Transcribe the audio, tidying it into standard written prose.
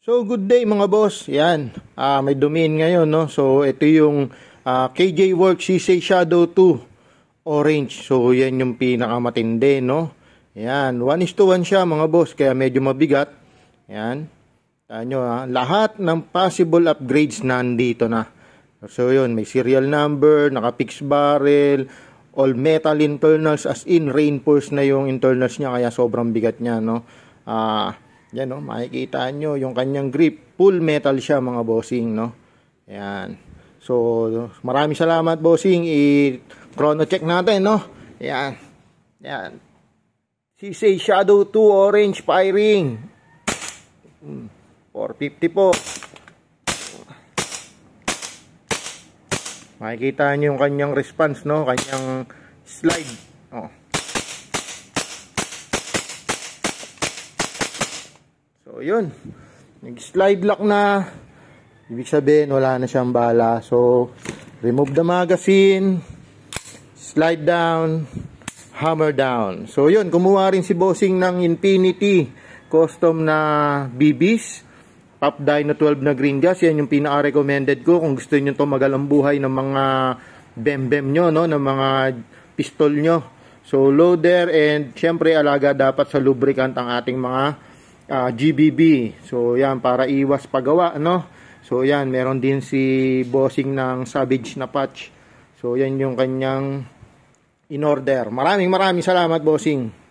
So good day mga boss. Yan. May domain ngayon, no. So ito yung KJ Works CC Shadow 2 Orange. So yan yung pinakamatindi, no. Yan, 1:1 siya mga boss, kaya medyo mabigat. Yan. Tanyo lahat ng possible upgrades nandito na. So yun, may serial number, naka-fix barrel, all metal internals, as in reinforced na yung internals niya, kaya sobrang bigat niya, no. Yan, no, makikita nyo yung kanyang grip, full metal siya mga bossing, no. Yan. So maraming salamat bossing. I-chrono check natin, no. Yan. Yan. CC Shadow 2 Orange firing. 450 po. Makikita nyo yung kanyang response, no, kanyang slide. Oh. So yun, nag-slide lock na, ibig sabihin wala na siyang bala. So remove the magazine, slide down, hammer down. So yun, kumuha rin si bossing ng Infinity custom na BBs, Pop Dyno 12 na green gas. Yan yung pinaka-recommended ko kung gusto nyo tumagal ang buhay ng mga bem-bem nyo, no, ng mga pistol nyo. So loader, and syempre alaga dapat sa lubricant ang ating mga GBB. So yan, para iwas pagawa, no. So yan, meron din si bossing ng Savage na patch. So yan yung kanyang in order. Maraming salamat bossing.